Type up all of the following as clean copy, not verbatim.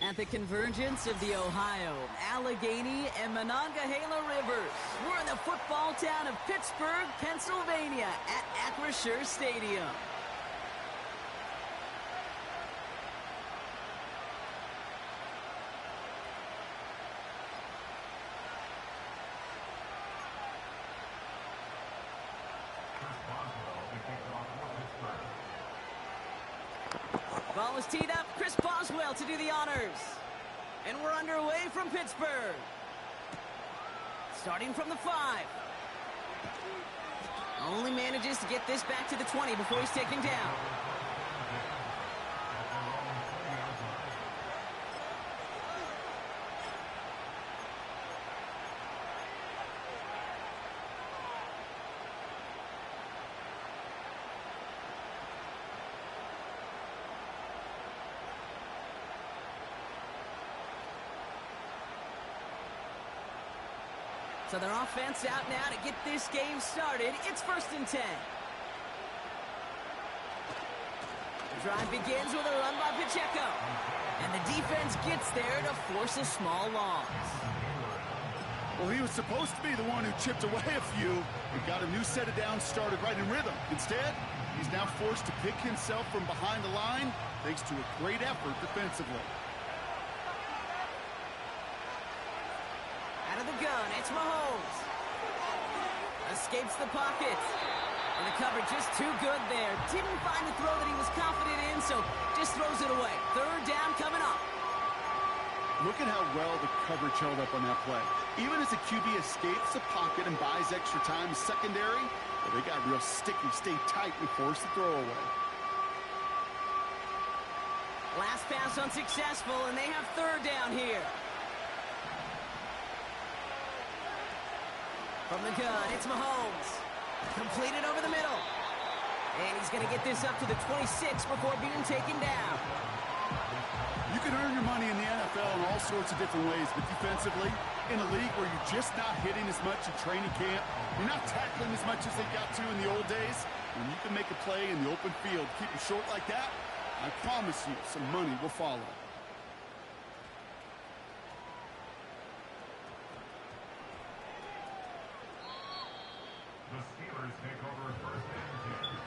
At the convergence of the Ohio, Allegheny, and Monongahela Rivers, we're in the football town of Pittsburgh, Pennsylvania at Acrisure Stadium. Ball is teed up. Chris Boswell to do the honors. And we're underway from Pittsburgh. Starting from the 5. Only manages to get this back to the 20 before he's taken down. So their offense out now to get this game started. It's 1st and 10. The drive begins with a run by Pacheco. And the defense gets there to force a small loss. Well, he was supposed to be the one who chipped away a few and got a new set of downs started right in rhythm. Instead, he's now forced to pick himself from behind the line thanks to a great effort defensively. Out of the gun, it's Mahomes. Escapes the pocket. And the cover just too good there. Didn't find the throw that he was confident in, so just throws it away. 3rd down coming up. Look at how well the coverage held up on that play. Even as the QB escapes the pocket and buys extra time secondary, well, they got real sticky, stayed tight, and forced the throw away. Last pass unsuccessful, and they have 3rd down here. From the gun, it's Mahomes. Completed over the middle. And he's going to get this up to the 26 before being taken down. You can earn your money in the NFL in all sorts of different ways, but defensively, in a league where you're just not hitting as much in training camp, you're not tackling as much as they got to in the old days, when you can make a play in the open field, keep it short like that, I promise you some money will follow. The Steelers take over 1st and 10.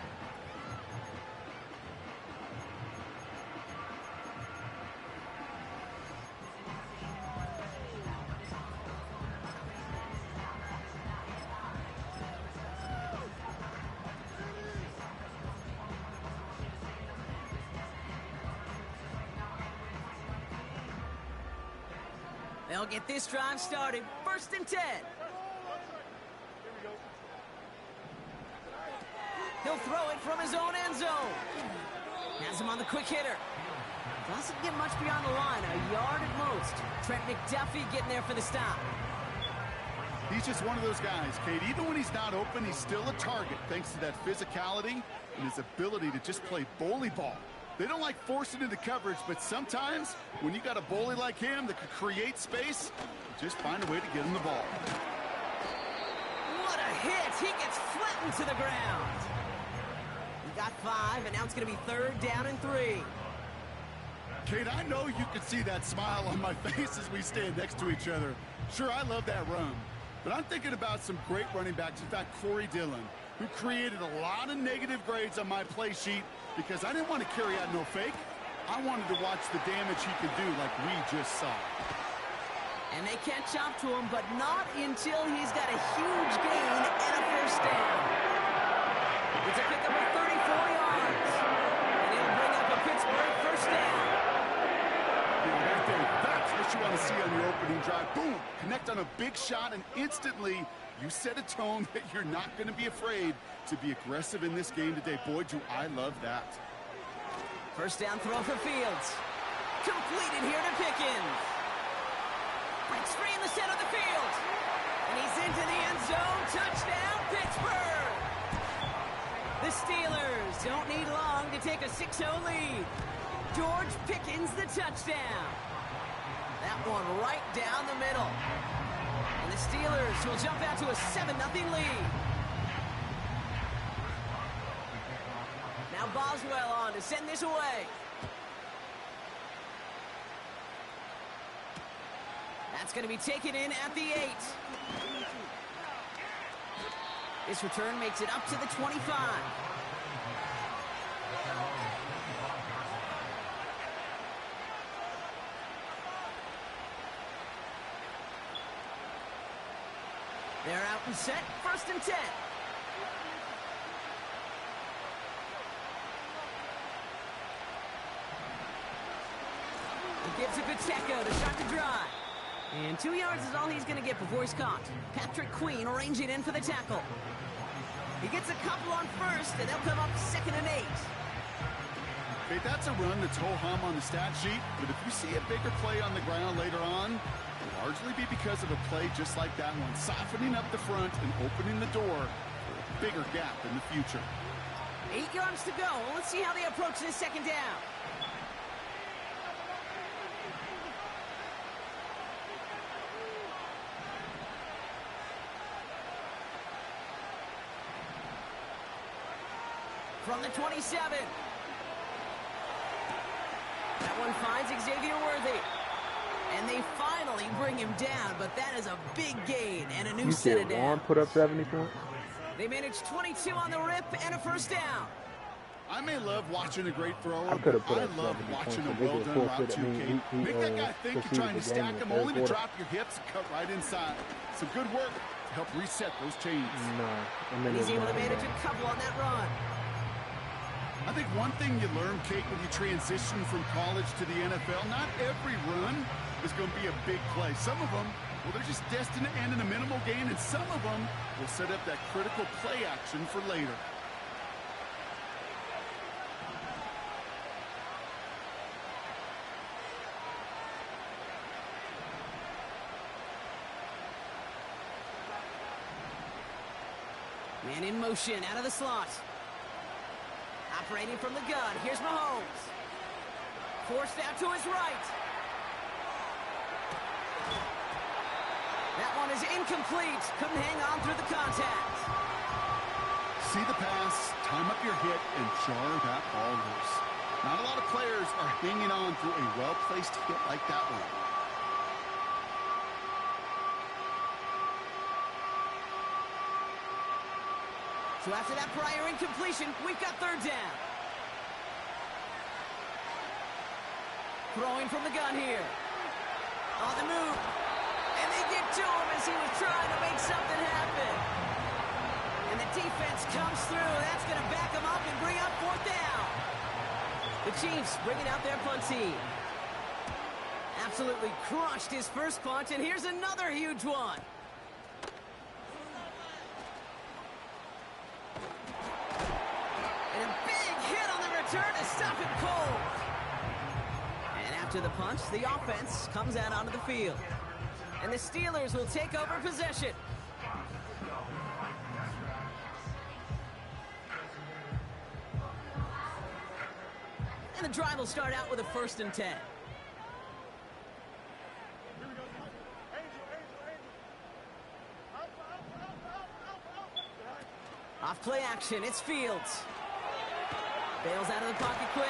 They'll get this drive started. 1st and 10. He'll throw it from his own end zone. Has him on the quick hitter. Doesn't get much beyond the line, a yard at most. Trent McDuffie getting there for the stop. He's just one of those guys, Kate. Even when he's not open, he's still a target thanks to that physicality and his ability to just play bully ball. They don't like forcing into coverage, but sometimes when you got a bully like him that can create space, just find a way to get him the ball. What a hit! He gets flattened to the ground. He got 5, and now it's going to be 3rd down and 3. Kate, I know you can see that smile on my face as we stand next to each other. Sure, I love that run, but I'm thinking about some great running backs. In fact, Corey Dillon, who created a lot of negative grades on my play sheet because I didn't want to carry out no fake. I wanted to watch the damage he could do like we just saw. And they catch up to him, but not until he's got a huge gain and a 1st down. It's a pickup of 34 yards. And it'll bring up a Pittsburgh 1st down. Yeah, right there. That's what you want to see on your opening drive. Boom! Connect on a big shot, and instantly you set a tone that you're not going to be afraid to be aggressive in this game today. Boy, do I love that. 1st down throw for Fields. Completed here to Pickens. Breaks free in the center of the field. And he's into the end zone. Touchdown, Pittsburgh! The Steelers don't need long to take a 6-0 lead. George Pickens the touchdown. That one right down the middle. And the Steelers will jump out to a 7-0 lead. Now Boswell on to send this away. That's going to be taken in at the 8. This return makes it up to the 25. They're out and set, 1st and 10. He gives it Pacheco to start the drive. And 2 yards is all he's going to get before he's caught. Patrick Queen arranging in for the tackle. He gets a couple on 1st, and they'll come up 2nd and 8. Okay, that's a run that's ho-hum on the stat sheet, but if you see a bigger play on the ground later on, it'll largely be because of a play just like that one, softening up the front and opening the door for a bigger gap in the future. 8 yards to go. Let's see how they approach this 2nd down. From the 27. That one finds Xavier Worthy. And they finally bring him down, but that is a big gain and a new set of downs. Vaughn put up 70 points? They managed 22 on the rip and a 1st down. I may love watching a great thrower, I but put I up love 70 watching points. a well-done route too, Kate. He, Make that guy think you're trying to proceeded stack the him, game in the only to third drop your hips and cut right inside. Some good work to help reset those chains. No. He's able to manage a couple on that run. I think one thing you learn, Kate, when you transition from college to the NFL, not every run is going to be a big play. Some of them, well, they're just destined to end in a minimal gain, and some of them will set up that critical play action for later. Man in motion out of the slot. Operating from the gun, here's Mahomes. Forced out to his right. That one is incomplete. Couldn't hang on through the contact. See the pass, time up your hit, and jar that ball loose. Not a lot of players are hanging on through a well-placed hit like that one. So after that prior incompletion, we've got 3rd down. Throwing from the gun here. On the move. And they get to him as he was trying to make something happen. And the defense comes through. That's going to back him up and bring up 4th down. The Chiefs bringing out their punt team. Absolutely crushed his first punt, and here's another huge one. Turn to stop him cold. And after the punch, the offense comes out onto the field. And the Steelers will take over possession. And the drive will start out with a 1st and 10. Off play action, it's Fields. Bails out of the pocket quick.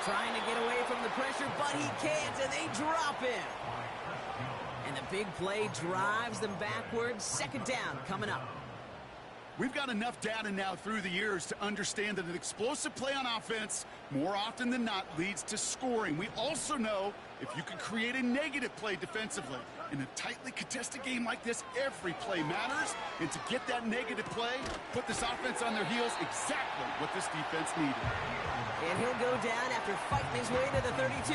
Trying to get away from the pressure, but he can't, and they drop him. And the big play drives them backwards. 2nd down coming up. We've got enough data now through the years to understand that an explosive play on offense, more often than not, leads to scoring. We also know if you can create a negative play defensively. In a tightly contested game like this, every play matters. And to get that negative play, put this offense on their heels, exactly what this defense needed. And he'll go down after fighting his way to the 32.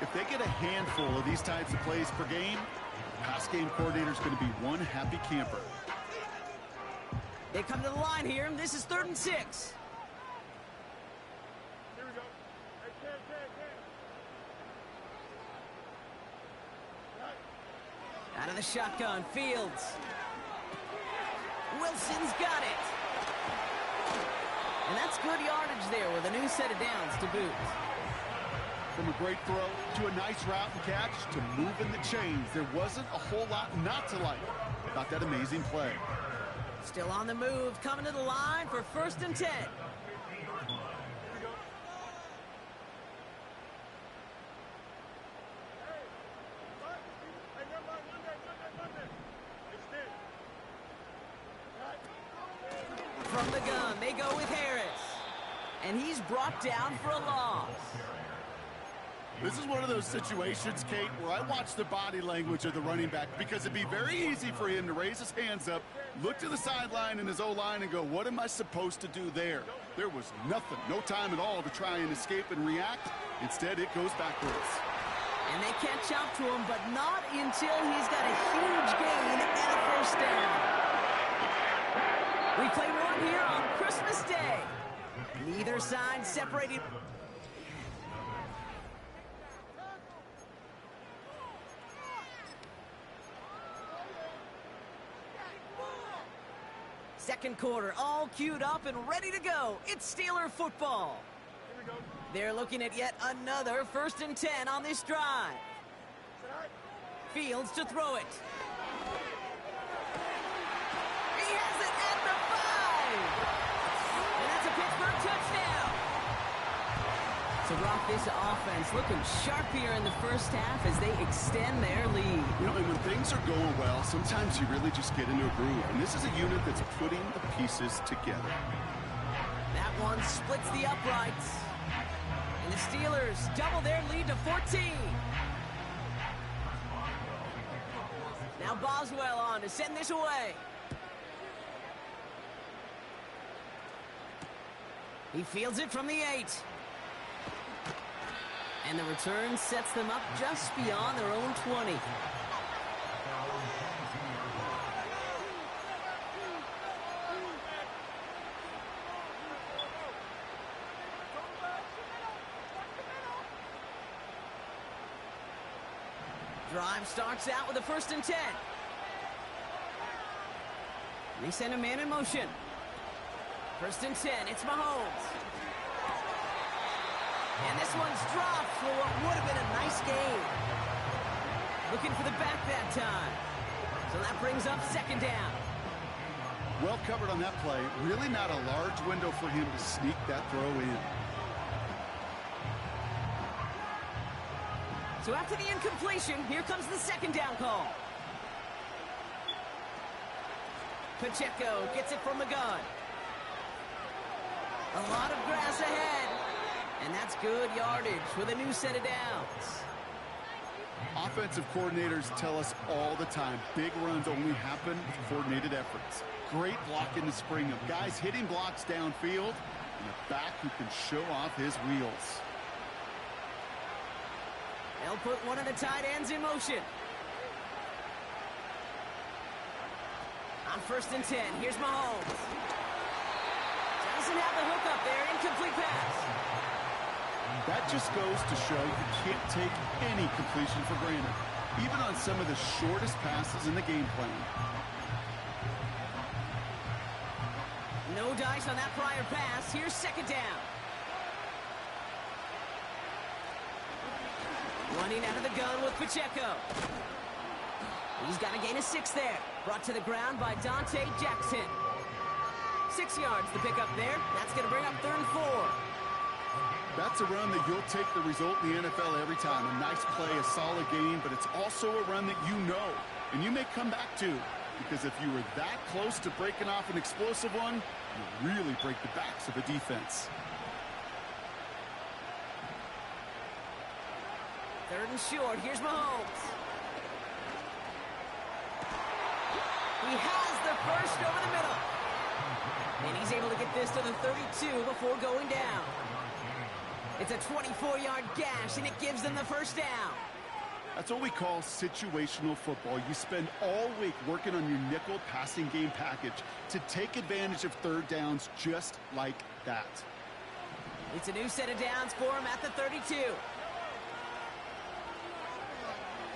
If they get a handful of these types of plays per game, the pass game coordinator is going to be one happy camper. They come to the line here, and this is 3rd and 6. Here we go. Out of the shotgun, Fields. Wilson's got it. And that's good yardage there with a new set of downs to boot. From a great throw to a nice route and catch to moving the chains, there wasn't a whole lot not to like about that amazing play. Still on the move, coming to the line for 1st and 10. from the gun. They go with Harris. And he's brought down for a loss. This is one of those situations, Kate, where I watch the body language of the running back because it'd be very easy for him to raise his hands up, look to the sideline in his O-line and go, what am I supposed to do there? There was nothing, no time at all to try and escape and react. Instead, it goes backwards. And they catch up to him, but not until he's got a huge gain and a first down. We play one here on Christmas Day. Neither side separated. Second quarter, all queued up and ready to go. It's Steeler football. They're looking at yet another 1st and 10 on this drive. Fields to throw it. He has it at the 5. And that's a Pittsburgh touchdown. So Brock, this offense looking sharp here in the first half as they extend their lead. You know, and when things are going well, sometimes you really just get into a groove. And this is a unit that's putting the pieces together. That one splits the uprights. And the Steelers double their lead to 14. Now Boswell on to send this away. He fields it from the 8. And the return sets them up just beyond their own 20. Drive starts out with a 1st and 10. They send a man in motion. 1st and 10, it's Mahomes. And this one's dropped for what would have been a nice game. Looking for the back that time. So that brings up 2nd down. Well covered on that play. Really not a large window for him to sneak that throw in. So after the incompletion, here comes the 2nd down call. Pacheco gets it from the gun. A lot of grass ahead. And that's good yardage with a new set of downs. Offensive coordinators tell us all the time, big runs only happen with coordinated efforts. Great block in the spring of guys hitting blocks downfield and a back who can show off his wheels. They'll put one of the tight ends in motion. On 1st and 10, here's Mahomes. Doesn't have the hook up there, incomplete pass. That just goes to show you can't take any completion for granted, even on some of the shortest passes in the game plan. No dice on that prior pass. Here's 2nd down. Running out of the gun with Pacheco. He's got a gain of 6 there. Brought to the ground by Dante Jackson. 6 yards to pick up there. That's going to bring up 3rd and 4. That's a run that you'll take the result in the NFL every time. A nice play, a solid game, but it's also a run that you know and you may come back to, because if you were that close to breaking off an explosive one, you really break the backs of a defense. 3rd and short. Here's Mahomes. He has the first over the middle. And he's able to get this to the 32 before going down. It's a 24-yard gash, and it gives them the 1st down. That's what we call situational football. You spend all week working on your nickel passing game package to take advantage of 3rd downs just like that. It's a new set of downs for him at the 32.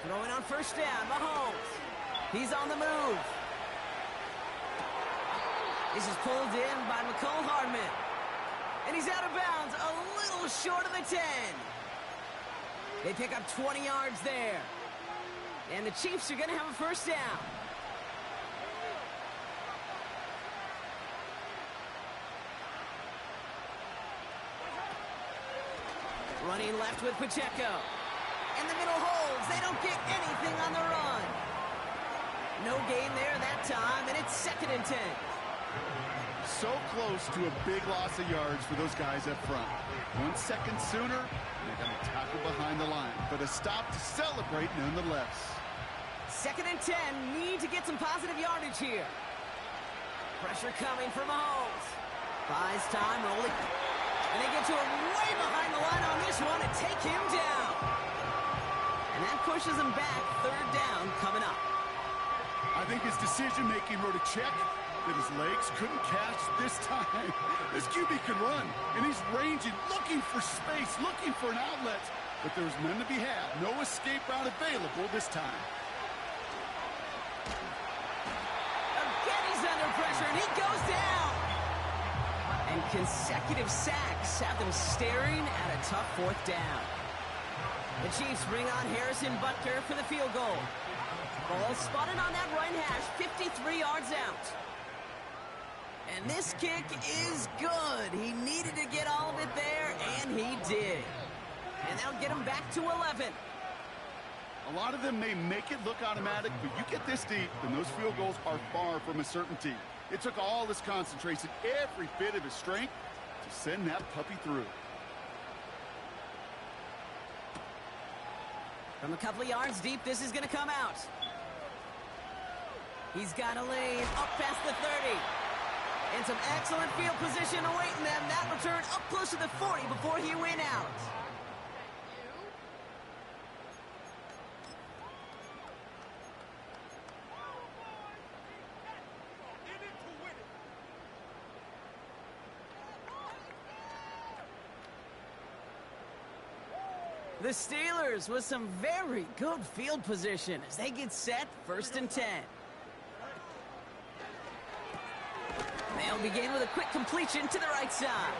Throwing on 1st down, Mahomes. He's on the move. This is pulled in by Mecole Hardman. And he's out of bounds, a little short of the 10. They pick up 20 yards there. And the Chiefs are going to have a 1st down. Running left with Pacheco. And the middle holds. They don't get anything on the run. No gain there that time, and it's 2nd and 10. So close to a big loss of yards for those guys up front. 1 second sooner, and they're going to tackle behind the line. But a stop to celebrate nonetheless. 2nd and 10. Need to get some positive yardage here. Pressure coming from Mahomes. Buys time, rolling. And they get to him way behind the line on this one and take him down. And that pushes him back. 3rd down coming up. I think his decision-making wrote a check that his legs couldn't catch this time. This QB can run, and he's ranging, looking for space, looking for an outlet. But there's none to be had. No escape route available this time. Again, he's under pressure, and he goes down. And consecutive sacks have them staring at a tough 4th down. The Chiefs bring on Harrison Butker for the field goal. Ball spotted on that right hash, 53 yards out. And this kick is good. He needed to get all of it there, and he did. And that'll get him back to 11. A lot of them may make it look automatic, but you get this deep, and those field goals are far from a certainty. It took all his concentration, every bit of his strength, to send that puppy through. From a couple of yards deep, this is going to come out. He's got a lane up past the 30. And some excellent field position awaiting them. That return up close to the 40 before he went out. The Steelers with some very good field position as they get set 1st and 10. They'll begin with a quick completion to the right side.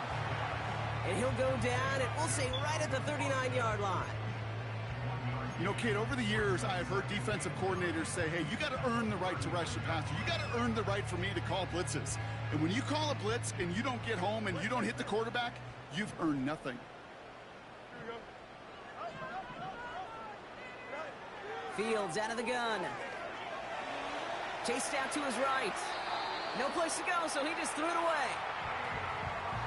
And he'll go down, and we'll say right at the 39-yard line. You know, Kate, over the years, I've heard defensive coordinators say, hey, you got to earn the right to rush the passer. You got to earn the right for me to call blitzes. And when you call a blitz and you don't get home and you don't hit the quarterback, you've earned nothing. Fields out of the gun. Chased out to his right. No place to go, so he just threw it away.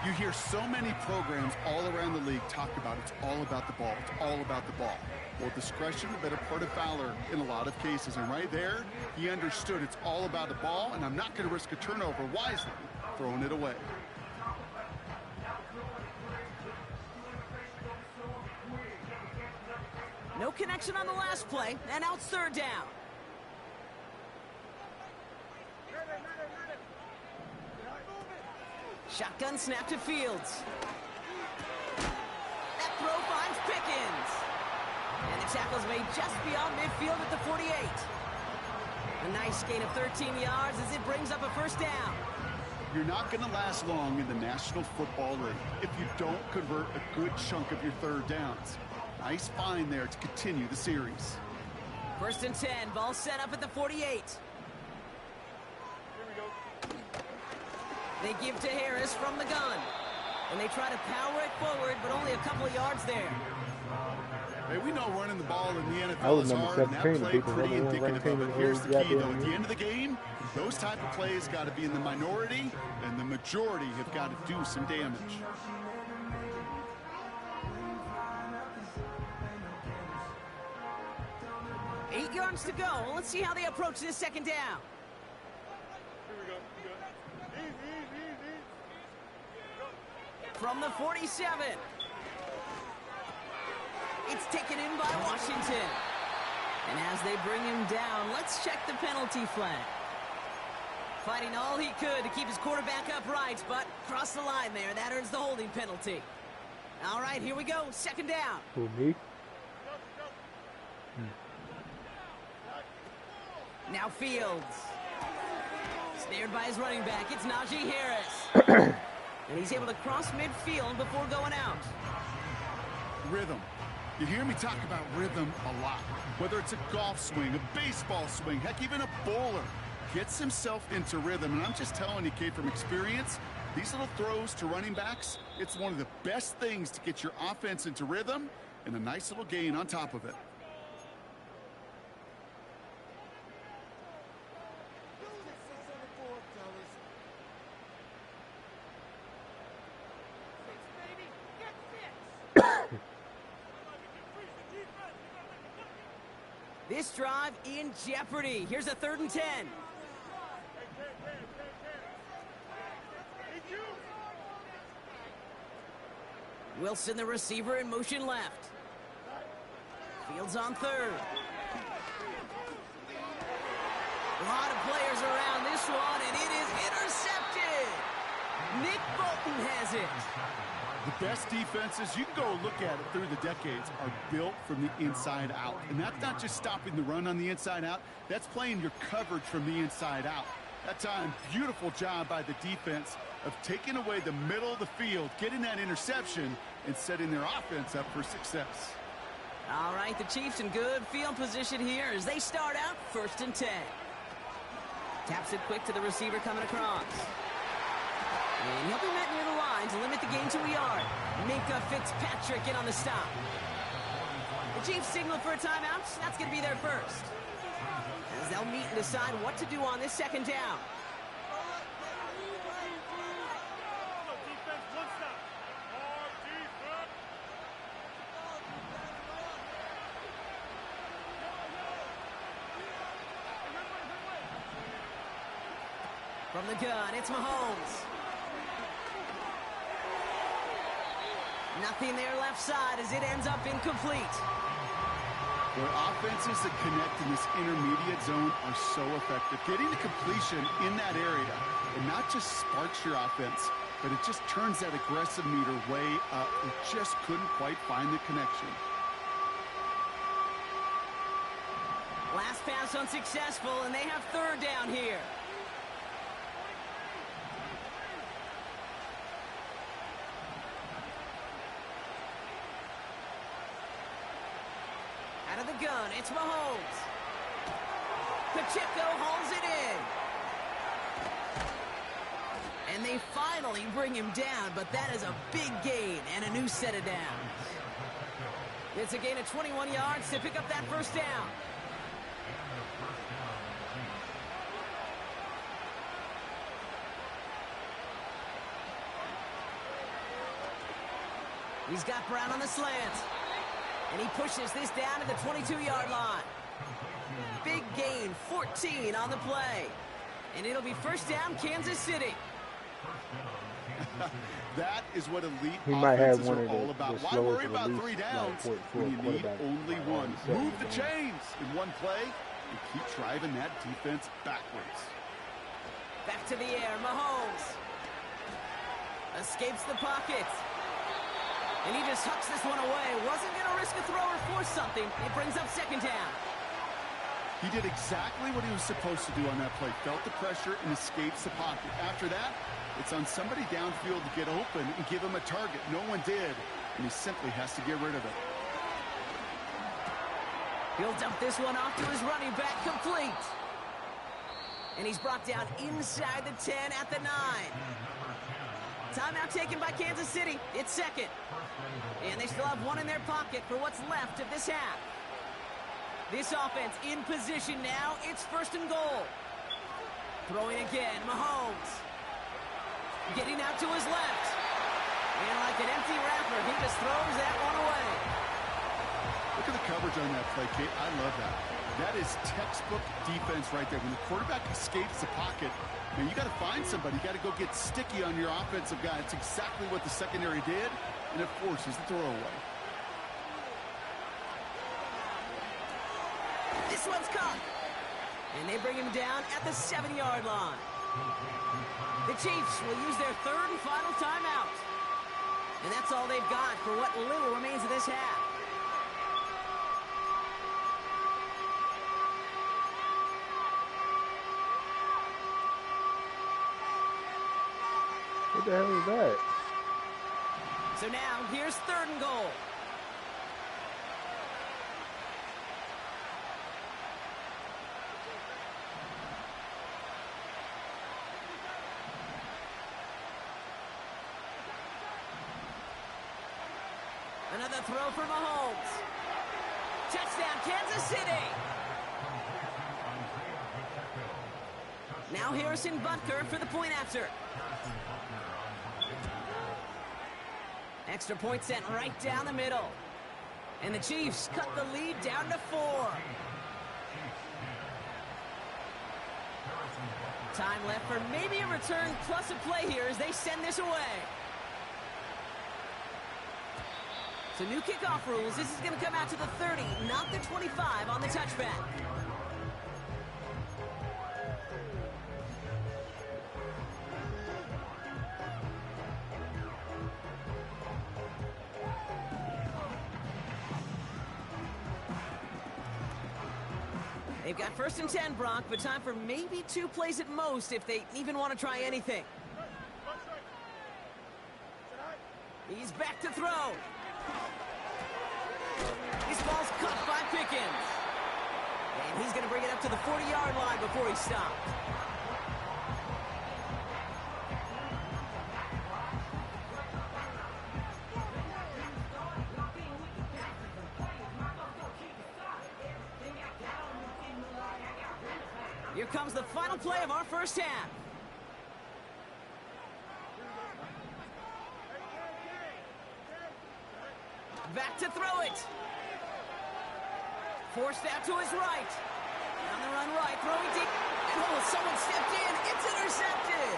You hear so many programs all around the league talk about it's all about the ball. It's all about the ball. Well, discretion, a better part of valor in a lot of cases. And right there, he understood it's all about the ball, and I'm not going to risk a turnover wisely, throwing it away. No connection on the last play, and now it's 3rd down. Shotgun snap to Fields. That throw finds Pickens. And the tackle's made just beyond midfield at the 48. A nice gain of 13 yards as it brings up a 1st down. You're not going to last long in the National Football League if you don't convert a good chunk of your 3rd downs. Nice find there to continue the series. 1st and 10, ball set up at the 48. They give to Harris from the gun. And they try to power it forward, but only a couple of yards there. Hey, we know running the ball in the I NFL was is number hard, and that 17 play people, pretty number one indicative ranked of it. team in Here's the the key, goddamn though. At the league. end of the game, those type of plays got to be in the minority, and the majority have got to do some damage. Eight yards to go. Well, let's see how they approach this 2nd down. From the 47. It's taken in by Washington. And as they bring him down, let's check the penalty flag. Fighting all he could to keep his quarterback upright, but crossed the line there. That earns the holding penalty. All right, here we go. 2nd down. Who, me? Now Fields. Snared by his running back. It's Najee Harris. And he's able to cross midfield before going out. Rhythm. You hear me talk about rhythm a lot. Whether it's a golf swing, a baseball swing, heck, even a bowler gets himself into rhythm. And I'm just telling you, Kate, from experience, these little throws to running backs, it's one of the best things to get your offense into rhythm and a nice little gain on top of it. This drive in jeopardy. Here's a 3rd and 10. Wilson, the receiver, in motion left. Fields on 3rd. A lot of players around this one, and it is intercepted. Nick Bolton has it. The best defenses, you can go look at it through the decades, are built from the inside out. And that's not just stopping the run on the inside out. That's playing your coverage from the inside out. That time, beautiful job by the defense of taking away the middle of the field, getting that interception, and setting their offense up for success. All right, the Chiefs in good field position here as they start out 1st and 10. Taps it quick to the receiver coming across. And he'll be met near the line to limit the gain to a yard. Minkah Fitzpatrick in on the stop. The Chiefs signal for a timeout. That's going to be their first. As they'll meet and decide what to do on this 2nd down. From the gun, it's Mahomes. Nothing there left side as it ends up incomplete. Their offenses that connect in this intermediate zone are so effective. Getting the completion in that area, it not just sparks your offense, but it just turns that aggressive meter way up. It just couldn't quite find the connection. Last pass unsuccessful, and they have 3rd down here. Out of the gun, it's Mahomes. Pacheco holds it in. And they finally bring him down, but that is a big gain and a new set of downs. It's a gain of 21 yards to pick up that 1st down. He's got Brown on the slant. And he pushes this down to the 22-yard line. Big gain, 14 on the play. And it'll be 1st down, Kansas City. That is what elite He might have offenses one are of all about. the Why slowest worry about release, 3 downs for when you need quarterback, only one? on Move the second down. chains in one play and keep driving that defense backwards. Back to the air, Mahomes. Escapes the pocket. And he just hucks this one away. Wasn't going to risk a throw or force something. It brings up 2nd down. He did exactly what he was supposed to do on that play. Felt the pressure and escapes the pocket. After that, it's on somebody downfield to get open and give him a target. No one did, and he simply has to get rid of it. He'll dump this one off to his running back, complete. And he's brought down inside the 10 at the 9. Timeout taken by Kansas City. It's 2nd. And they still have one in their pocket for what's left of this half. This offense in position now. It's 1st and goal. Throwing again, Mahomes. Getting out to his left. And like an empty wrapper, he just throws that one away. Look at the coverage on that play, Kate. I love that. That is textbook defense right there. When the quarterback escapes the pocket, man, you got to find somebody. You got to go get sticky on your offensive guy. It's exactly what the secondary did, and it forces the throw away. This one's caught. And they bring him down at the 7-yard line. The Chiefs will use their 3rd and final timeout. And that's all they've got for what little remains of this half. What the hell is that? So now, here's 3rd and goal. Another throw for Mahomes. Touchdown, Kansas City. Now Harrison Butker for the point after. Extra point sent right down the middle. And the Chiefs cut the lead down to 4. Time left for maybe a return plus a play here as they send this away. So new kickoff rules. This is going to come out to the 30, not the 25 on the touchback. They've got 1st and 10, Brock, but time for maybe 2 plays at most if they even want to try anything. He's back to throw. This ball's caught by Pickens. And he's going to bring it up to the 40-yard line before he stopped. Here comes the final play of our first half. Back to throw it. Forced out to his right. On the run right, throwing deep. And oh, someone stepped in. It's intercepted.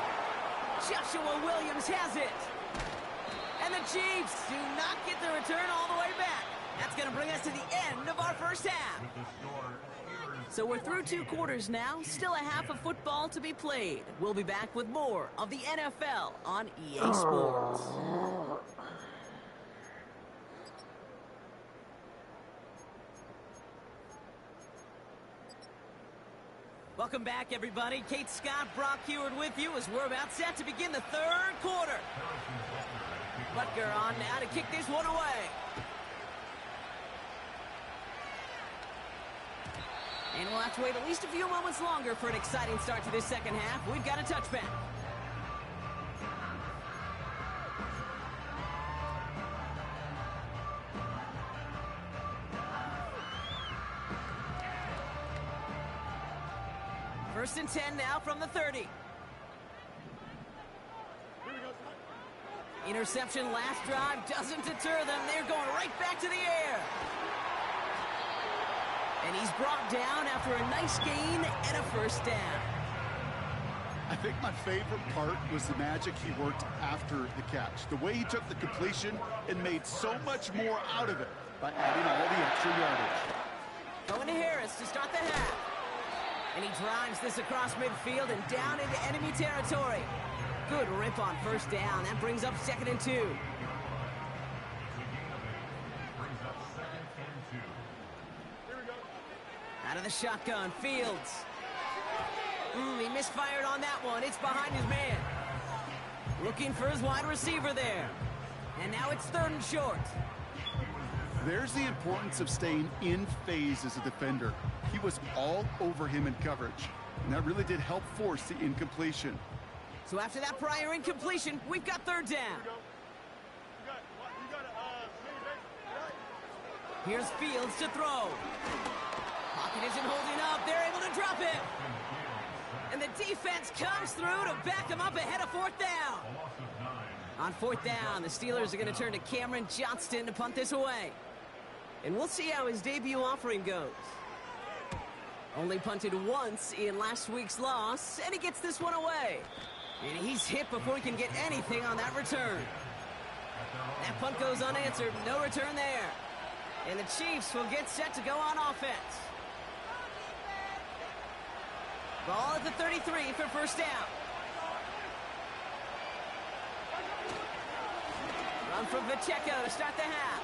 Joshua Williams has it. And the Chiefs do not get the return all the way back. That's going to bring us to the end of our first half. So we're through 2 quarters now. Still a half of football to be played. We'll be back with more of the NFL on EA Sports. Welcome back, everybody. Kate Scott, Brock Huard with you as we're about set to begin the 3rd quarter. Butker on now to kick this one away. And we'll have to wait at least a few moments longer for an exciting start to this second half. We've got a touchback. First and 10 now from the 30. Interception last drive doesn't deter them. They're going right back to the air. And he's brought down after a nice gain and a first down. I think my favorite part was the magic he worked after the catch. The way he took the completion and made so much more out of it by adding all the extra yardage. Going to Harris to start the half. And he drives this across midfield and down into enemy territory. Good rip on first down. That brings up 2nd and 2. Out of the shotgun, Fields. He misfired on that one. It's behind his man. Looking for his wide receiver there. And now it's 3rd and short. There's the importance of staying in phase as a defender. He was all over him in coverage, and that really did help force the incompletion. So after that prior incompletion, we've got 3rd down. Here's Fields to throw. Pocket isn't holding up. They're able to drop it. And the defense comes through to back him up ahead of 4th down. On 4th down, the Steelers are going to turn to Cameron Johnston to punt this away. And we'll see how his debut offering goes. Only punted once in last week's loss, and he gets this one away. And he's hit before he can get anything on that return. That punt goes unanswered. No return there. And the Chiefs will get set to go on offense. Ball at the 33 for first down. Run from Pacheco to start the half.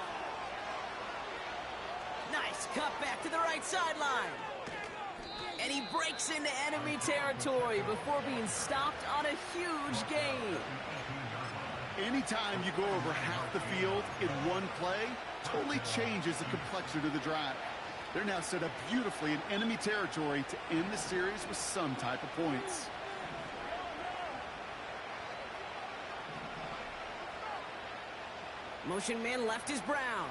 Nice cut back to the right sideline. And he breaks into enemy territory before being stopped on a huge gain. Anytime you go over half the field in one play, totally changes the complexion of the drive. They're now set up beautifully in enemy territory to end the series with some type of points. Motion man left is Brown.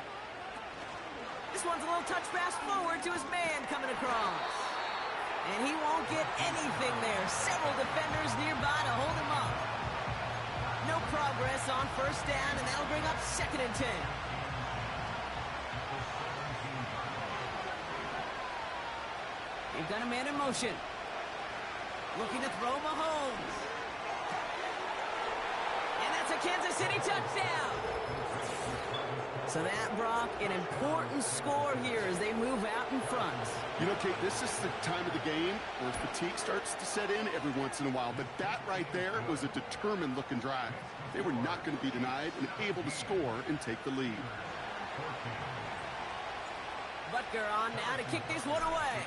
This one's a little touch pass forward to his man coming across. And he won't get anything there. Several defenders nearby to hold him up. No progress on first down, and that'll bring up 2nd and 10. They've got a man in motion. Looking to throw Mahomes. And that's a Kansas City touchdown. So that, Brock, an important score here as they move out in front. You know, Kate, this is the time of the game where fatigue starts to set in every once in a while. But that right there was a determined-looking drive. They were not going to be denied and able to score and take the lead. Butker on now to kick this one away.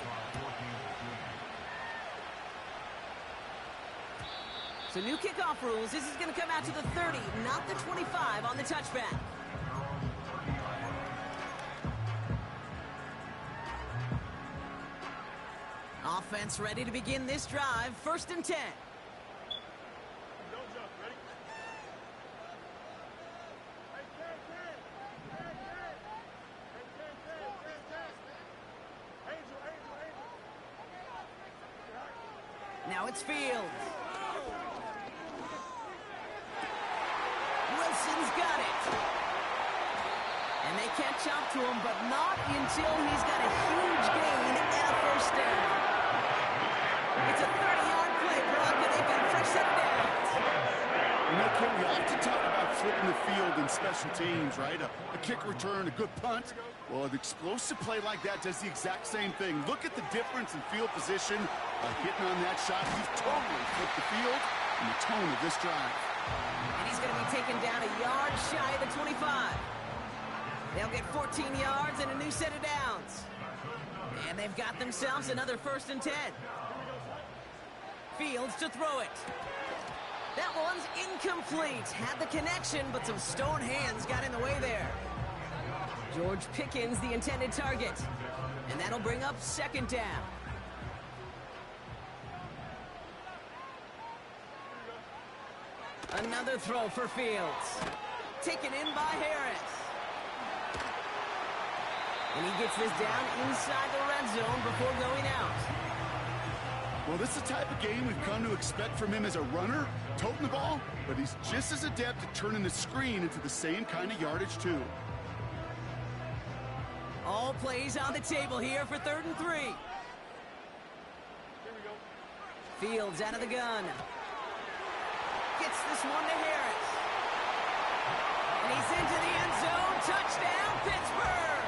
So new kickoff rules. This is going to come out to the 30, not the 25 on the touchback. Offense ready to begin this drive. 1st and 10. Now it's Fields. Wilson's got it. And they catch up to him, but not until he's got a huge gain and a 1st down. It's a 30-yard play, Brock, and they've got a fresh set of downs. You know, Kim, we often talk about flipping the field in special teams, right? A kick return, a good punt. Well, an explosive play like that does the exact same thing. Look at the difference in field position. Hitting on that shot, he's totally flipped the field and the tone of this drive. And he's going to be taken down a yard shy of the 25. They'll get 14 yards and a new set of downs. And they've got themselves another 1st and 10. Fields to throw it. That one's incomplete. Had the connection, but some stone hands got in the way there. George Pickens, the intended target. And that'll bring up 2nd down. Another throw for Fields. Taken in by Harris. And he gets this down inside the red zone before going out. Well, this is the type of game we've come to expect from him as a runner, toting the ball, but he's just as adept at turning the screen into the same kind of yardage, too. All plays on the table here for 3rd and 3. Fields out of the gun. Gets this one to Harris. And he's into the end zone. Touchdown, Pittsburgh!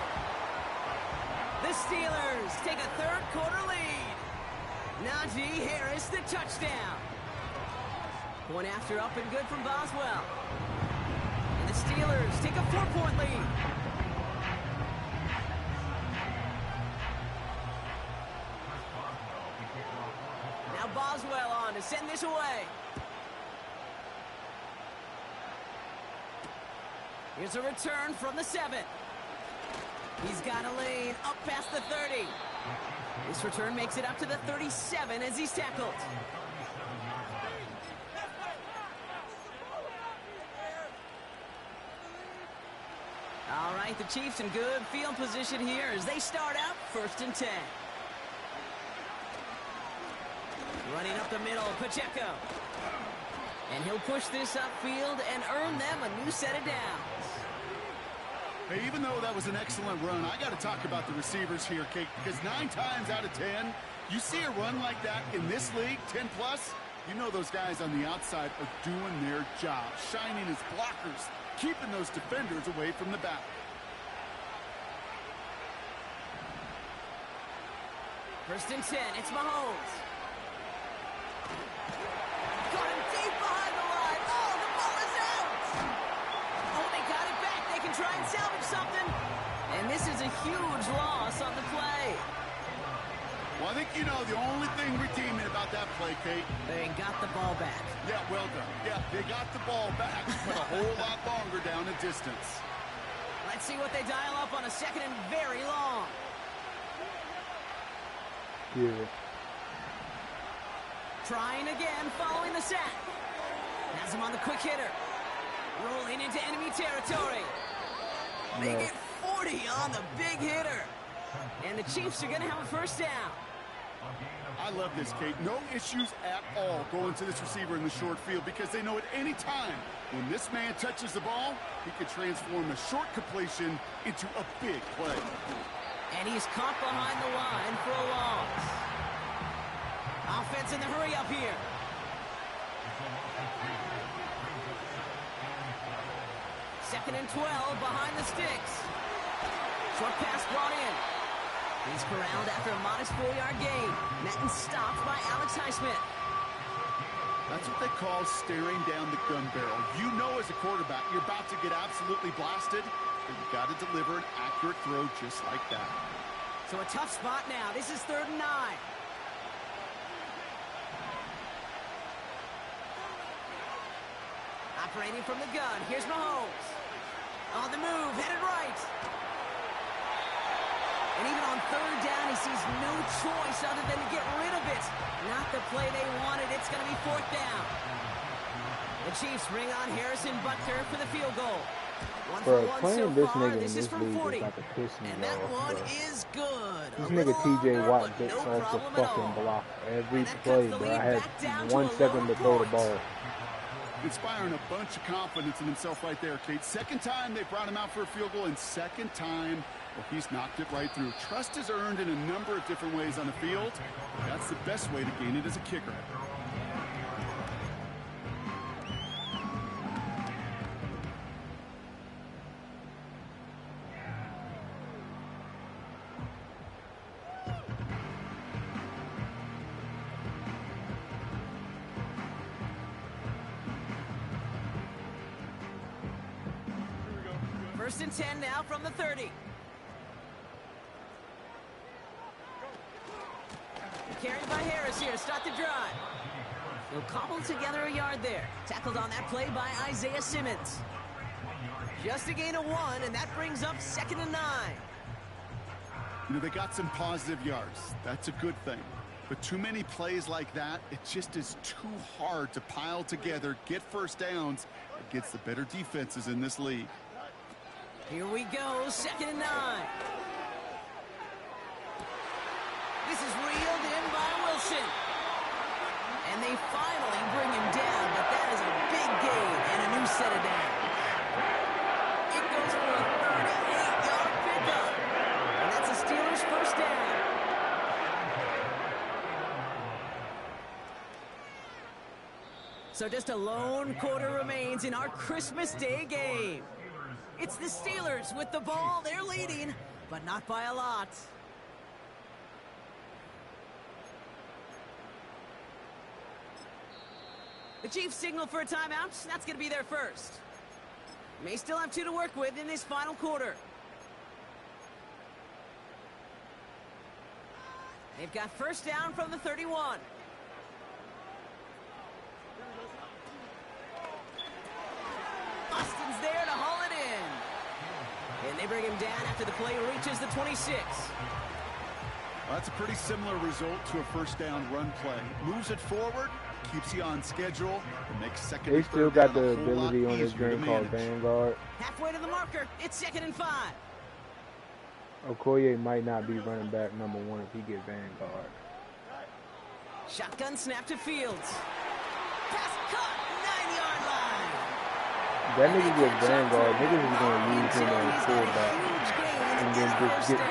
The Steelers take a 3rd quarter lead. Najee Harris, the touchdown. Point after up and good from Boswell. And the Steelers take a 4-point lead. Now Boswell on to send this away. Here's a return from the 7. He's got a lane up past the 30. This return makes it up to the 37 as he's tackled. All right, the Chiefs in good field position here as they start out 1st and 10. Running up the middle, Pacheco. And he'll push this upfield and earn them a new set of downs. Hey, even though that was an excellent run, I got to talk about the receivers here, Kate, because 9 times out of 10, you see a run like that in this league, 10+, you know those guys on the outside are doing their job, shining as blockers, keeping those defenders away from the back. First and 10, it's Mahomes. Got him deep behind the line. Oh, the ball is out! Oh, they got it back. They can try and salvage something. And this is a huge loss on the play. Well, I think you know the only thing redeeming about that play, Kate. They got the ball back. Yeah, well done. Yeah, they got the ball back, but a whole lot longer down the distance. Let's see what they dial up on a 2nd and very long. Yeah. Trying again following the sack. Has him on the quick hitter. Rolling into enemy territory. They get 40 on the big hitter. And the Chiefs are going to have a 1st down. I love this, Kate. No issues at all going to this receiver in the short field because they know at any time when this man touches the ball, he can transform a short completion into a big play. And he's caught behind the line for a loss. Offense in the hurry up here. Second and 12 behind the sticks. Short pass brought in. He's corralled after a modest 4-yard gain. Met and stopped by Alex Highsmith. That's what they call staring down the gun barrel. You know as a quarterback, you're about to get absolutely blasted, but you got to deliver an accurate throw just like that. So a tough spot now. This is 3rd and 9. Operating from the gun. Here's Mahomes. On the move, headed right. And even on 3rd down, he sees no choice other than to get rid of it. Not the play they wanted. It's going to be 4th down. The Chiefs bring on Harrison Butker for the field goal. One for one so far. This is from 40. And that one is good. This nigga TJ Watt gets off the fucking block every play, but I had 1 second to throw the ball. Inspiring a bunch of confidence in himself right there, Kate. Second time they brought him out for a field goal, and second time, well, he's knocked it right through. Trust is earned in a number of different ways on the field. That's the best way to gain it as a kicker. First and 10 now from the 30. Carried by Harris here to start the drive. He'll cobble together a yard there. Tackled on that play by Isaiah Simmons. Just a gain of 1, and that brings up 2nd and 9. You know, they got some positive yards. That's a good thing. But too many plays like that, it just is too hard to pile together, get first downs against the better defenses in this league. Here we go, 2nd and 9. This is reeled in by Wilson. And they finally bring him down, but that is a big gain and a new set of downs. It goes for a 38-yard pickup. And that's a Steelers first down. So just a lone quarter remains in our Christmas Day game. It's the Steelers with the ball. They're leading, but not by a lot. The Chiefs signal for a timeout. That's going to be their first. May still have 2 to work with in this final quarter. They've got first down from the 31. Austin's there to haul it in. And they bring him down after the play reaches the 26. Well, that's a pretty similar result to a first down run play. Moves it forward, keeps you on schedule, and makes second. They still got the ability on this game called Vanguard. Halfway to the marker, it's 2nd and 5. Okoye might not be running back number 1 if he gets Vanguard. Shotgun snap to Fields. Pass caught, 9-yard line. That nigga get Vanguard. Niggas is going to use him as fullback. And then just get...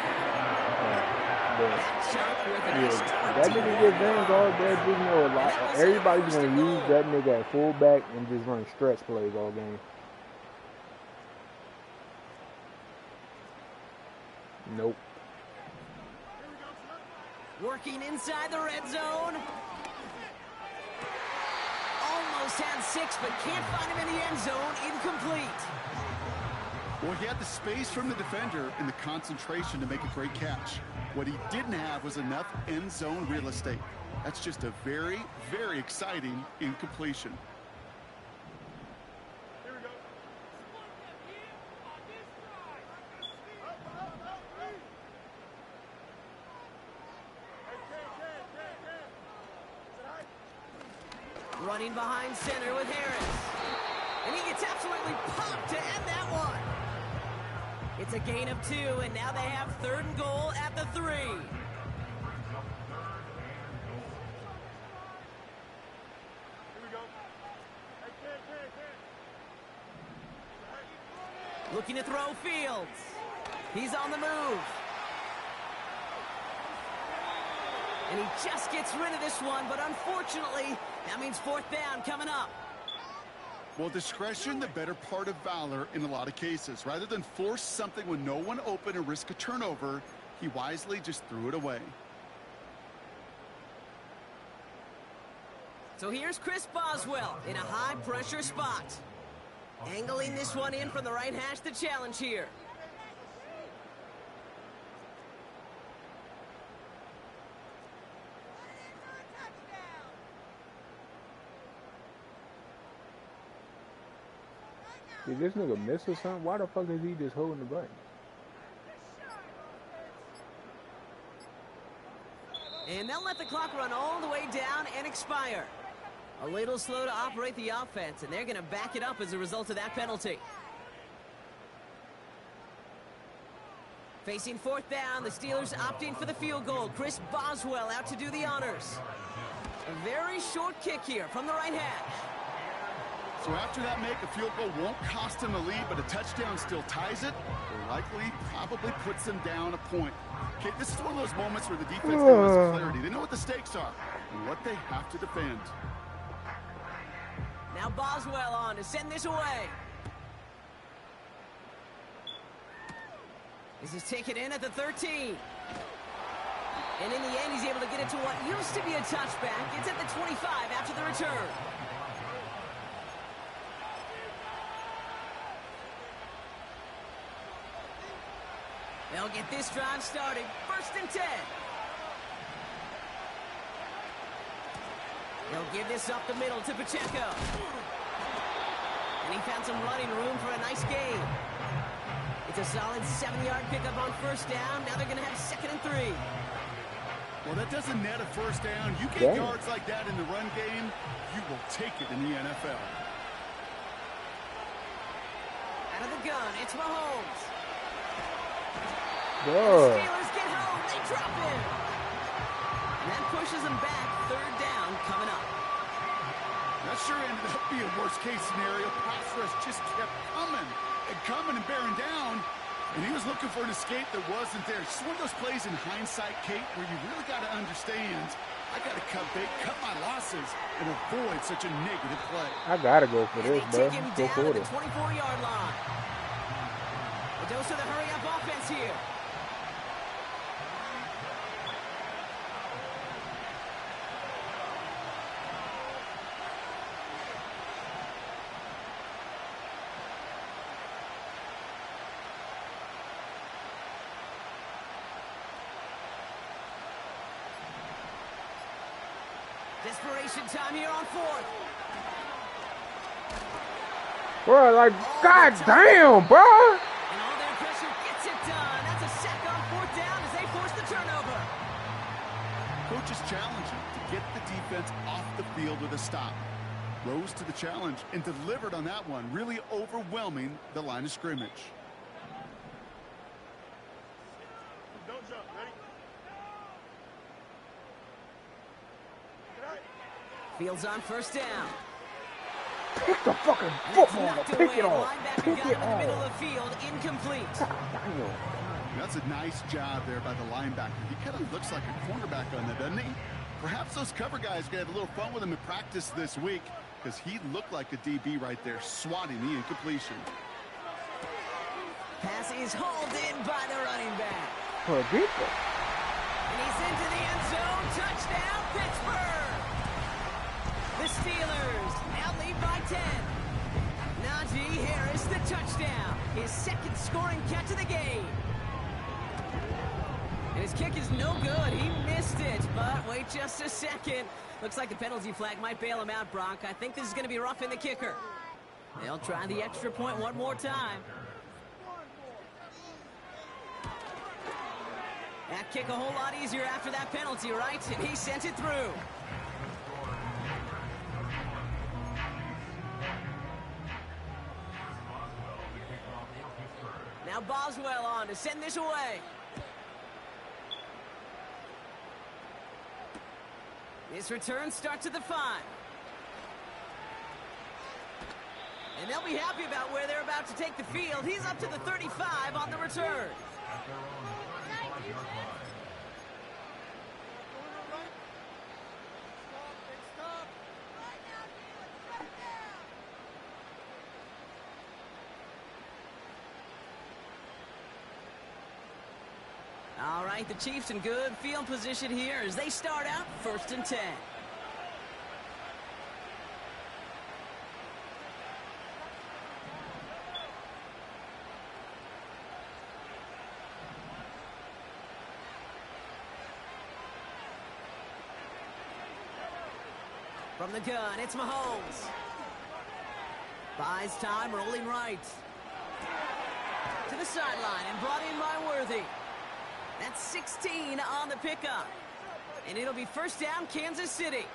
that nigga get Vanguard, that just know a lot. Everybody's going to use that nigga at fullback and just run stretch plays all game. Nope. Working inside the red zone. Almost had 6, but can't find him in the end zone. Incomplete. Well, he had the space from the defender and the concentration to make a great catch. What he didn't have was enough end zone real estate. That's just a very, very exciting incompletion. Running behind center with Harris. And he gets absolutely popped to end that one. It's a gain of 2, and now they have 3rd and goal at the 3. Looking to throw Fields. He's on the move. And he just gets rid of this one, but unfortunately, that means fourth down coming up. Well, discretion, the better part of valor in a lot of cases. Rather than force something with no one open and risk a turnover, he wisely just threw it away. So here's Chris Boswell in a high-pressure spot. Angling this one in from the right hash to challenge here. Did this nigga miss or something? Why the fuck is he just holding the button? And they'll let the clock run all the way down and expire. A little slow to operate the offense, and they're going to back it up as a result of that penalty. Facing fourth down, the Steelers opting for the field goal. Chris Boswell out to do the honors. A very short kick here from the right hash. So after that make, a field goal won't cost them a lead, but a touchdown still ties it, or likely probably puts them down a point. Okay, this is one of those moments where the defense has clarity. They know what the stakes are and what they have to defend. Now Boswell on to send this away. This is taken in at the 13. And in the end, he's able to get it to what used to be a touchback. It's at the 25 after the return. They'll get this drive started. 1st and 10. They'll give this up the middle to Pacheco. And he found some running room for a nice gain. It's a solid 7-yard pickup on 1st down. Now they're going to have 2nd and 3. Well, that doesn't net a 1st down. You get yards like that in the run game, you will take it in the NFL. Out of the gun, it's Mahomes. Bro. The Steelers get home. They drop in. And that pushes them back. 3rd down coming up. That sure ended up being a worst-case scenario. Pass rush just kept coming and bearing down. And he was looking for an escape that wasn't there. It's just one of those plays in hindsight, Kate, where you really got to understand, I got to cut my losses, and avoid such a negative play. I gotta go for this, bro. Take him Go down for at the it. 24-yard line. A dose of the hurry-up offense here. Desperation time here on 4th. Bro, like, goddamn, bro. And all their pressure gets it done. That's a sack on 4th down as they force the turnover. Coach is challenging to get the defense off the field with a stop. Rose to the challenge and delivered on that one, really overwhelming the line of scrimmage. Don't jump, ready? Fields on 1st down. Pick the fucking And it's football. knocked Pick away. it The off. linebacker Pick got it him in the middle off. of the field. Incomplete. Damn. That's a nice job there by the linebacker. He kind of looks like a cornerback on that, doesn't he? Perhaps those cover guys are going to have a little fun with him in practice this week, because he looked like a DB right there, swatting the incompletion. Pass is hauled in by the running back. For a defense. And he's into the end zone. Touchdown, Pittsburgh. The Steelers now lead by 10. Najee Harris, the touchdown. His 2nd scoring catch of the game. And his kick is no good. He missed it, but wait just a second. Looks like the penalty flag might bail him out, Brock. I think this is going to be rough in the kicker. They'll try the extra point one more time. That kick a whole lot easier after that penalty, right? And he sent it through. Now Boswell on to send this away. This return starts at the 5. And they'll be happy about where they're about to take the field. He's up to the 35 on the return. All right, the Chiefs in good field position here as they start out 1st and 10. From the gun, it's Mahomes. Buys time, rolling right. To the sideline and brought in by Worthy. That's 16 on the pickup. And it'll be 1st down, Kansas City.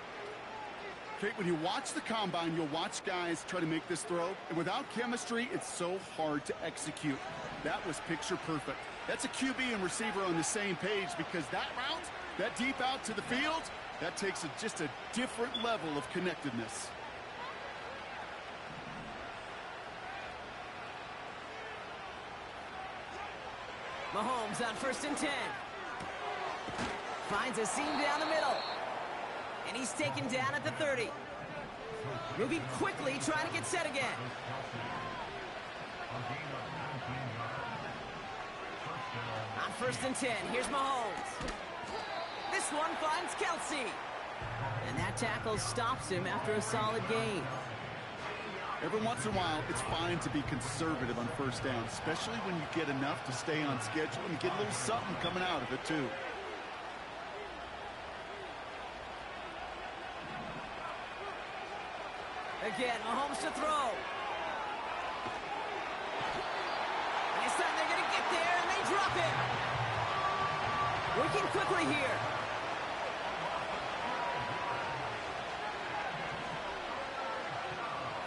Kate, when you watch the combine, you'll watch guys try to make this throw. And without chemistry, it's so hard to execute. That was picture perfect. That's a QB and receiver on the same page because that route, that deep out to the field, that takes just a different level of connectedness. Mahomes on 1st and 10. Finds a seam down the middle. And he's taken down at the 30. Moving quickly, trying to get set again. On 1st and 10, here's Mahomes. This one finds Kelsey. And that tackle stops him after a solid gain. Every once in a while, it's fine to be conservative on 1st down, especially when you get enough to stay on schedule and get a little something coming out of it, too. Again, Mahomes to throw. And this time they're going to get there, and they drop it. Working quickly here.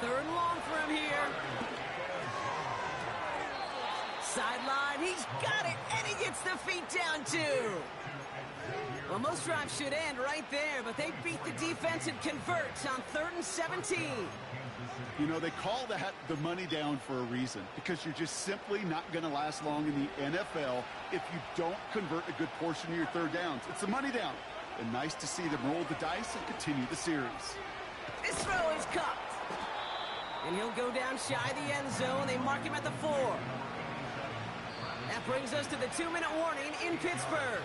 Third and long for him here. Sideline, he's got it, and he gets the feet down too. Well, most drives should end right there, but they beat the defense and convert on 3rd and 17. You know, they call that the money down for a reason, because you're just simply not going to last long in the NFL if you don't convert a good portion of your 3rd downs. It's the money down. And nice to see them roll the dice and continue the series. This throw is cupped. And he'll go down shy of the end zone. They mark him at the 4. That brings us to the 2-minute warning in Pittsburgh.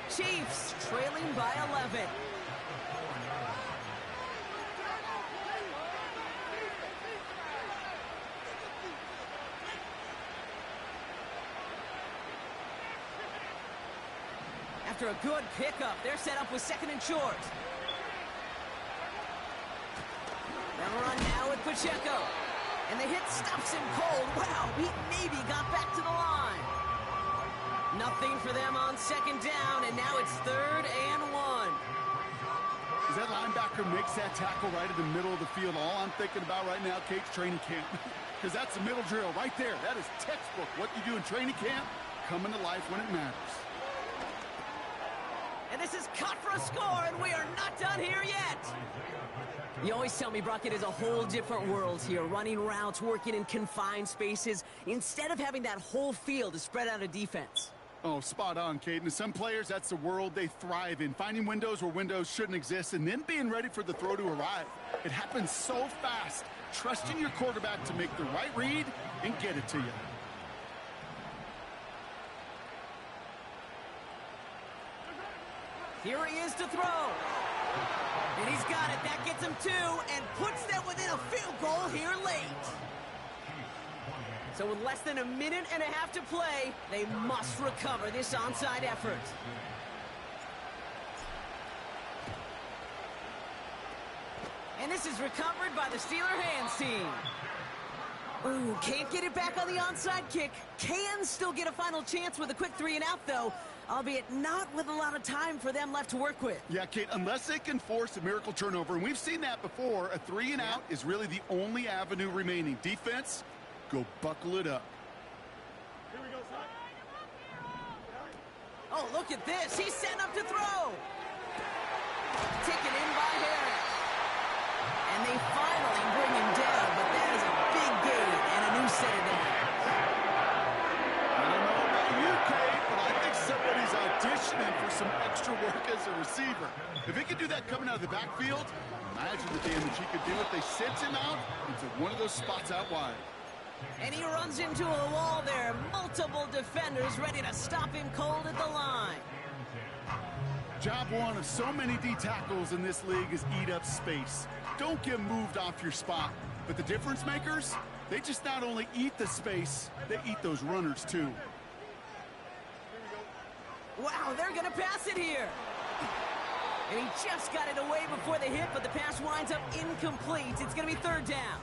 Chiefs trailing by 11. After a good pickup, they're set up with 2nd and short. They'll run now with Pacheco. And the hit stops him cold. Wow, he maybe got back to the line. Nothing for them on 2nd down, and now it's 3rd and 1. As that linebacker makes that tackle right in the middle of the field, all I'm thinking about right now, Kate's training camp. Because that's the middle drill right there. That is textbook. What you do in training camp, coming to life when it matters. And this is cut for a score, and we are not done here yet. You always tell me, Brock, it is a whole different world here. Running routes, working in confined spaces, instead of having that whole field to spread out a defense. Oh, spot on, Kate. And some players, that's the world they thrive in. Finding windows where windows shouldn't exist and then being ready for the throw to arrive. It happens so fast. Trusting your quarterback to make the right read and get it to you. Here he is to throw. And he's got it. That gets him 2 and puts them within a field goal here late. So with less than a minute and a half to play, they must recover this onside effort. And this is recovered by the Steeler hands team. Ooh, can't get it back on the onside kick. Can still get a final chance with a quick 3 and out, though, albeit not with a lot of time for them left to work with. Yeah, Kate, unless they can force a miracle turnover, and we've seen that before, a 3 and out is really the only avenue remaining. Defense, go buckle it up. Here we go, son. Oh, look at this. He's setting up to throw. Taken in by Harris. And they finally bring him down, but that is a big gain and a new set of downs. I don't know about you, Kate, but I think somebody's auditioning for some extra work as a receiver. If he could do that coming out of the backfield, imagine the damage he could do if they sent him out into one of those spots out wide. And he runs into a wall there. Multiple defenders ready to stop him cold at the line. Job one of so many D tackles in this league is eat up space. Don't get moved off your spot. But the difference makers, they just not only eat the space, they eat those runners too. Wow, they're going to pass it here. And he just got it away before the hit, but the pass winds up incomplete. It's going to be third down.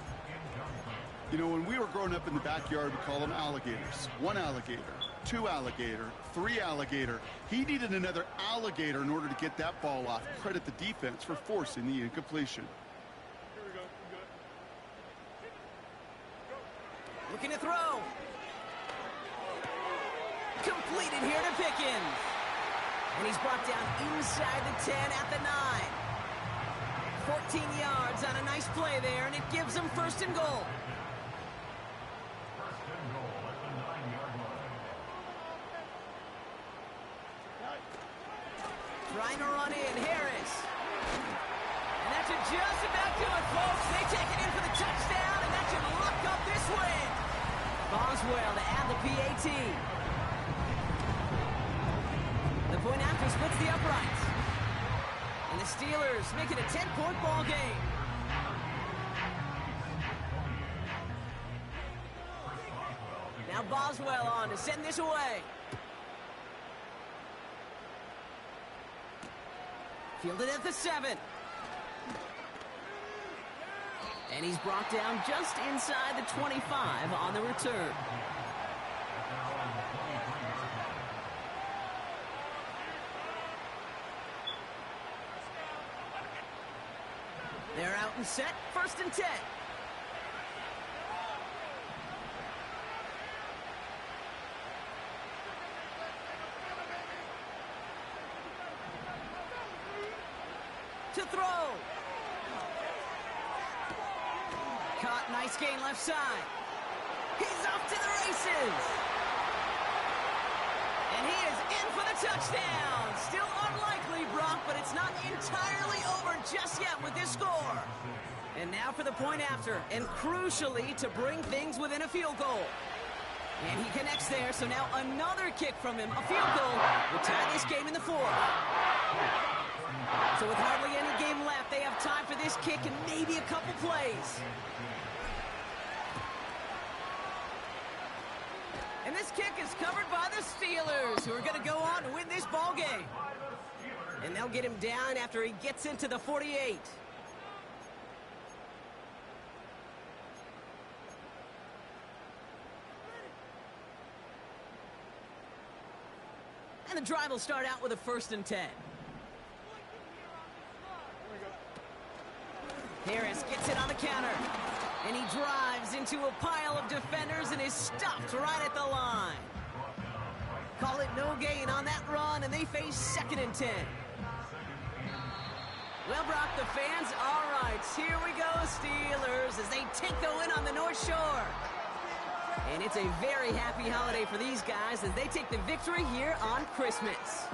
You know, when we were growing up in the backyard, we call them alligators. One alligator, two alligator, three alligator. He needed another alligator in order to get that ball off. Credit the defense for forcing the incompletion. Here we go. Looking to throw. Completed here to Pickens. And he's brought down inside the 10 at the 9. 14 yards on a nice play there, and it gives him first and goal. Trying to run in, Harris. And that should just about do it, folks. They take it in for the touchdown, and that should lock up this win. Boswell to add the PAT. The point after splits the uprights. And the Steelers make it a 10-point ball game. Now Boswell on to send this away. Fielded at the 7. And he's brought down just inside the 25 on the return. They're out and set, first and 10. To throw. Caught, nice gain left side. He's off to the races. And he is in for the touchdown. Still unlikely, Brock, but it's not entirely over just yet with this score. And now for the point after, and crucially to bring things within a field goal. And he connects there, so now another kick from him. A field goal will tie this game in the 4th. So with hardly any game left, they have time for this kick and maybe a couple plays. And this kick is covered by the Steelers, who are going to go on to win this ball game. And they'll get him down after he gets into the 48. And the drive will start out with a first and 10. Harris gets it on the counter. And he drives into a pile of defenders and is stopped right at the line. Call it no gain on that run, and they face second and 10. Well, Brock, the fans, all right, here we go, Steelers, as they take the win on the North Shore. And it's a very happy holiday for these guys as they take the victory here on Christmas.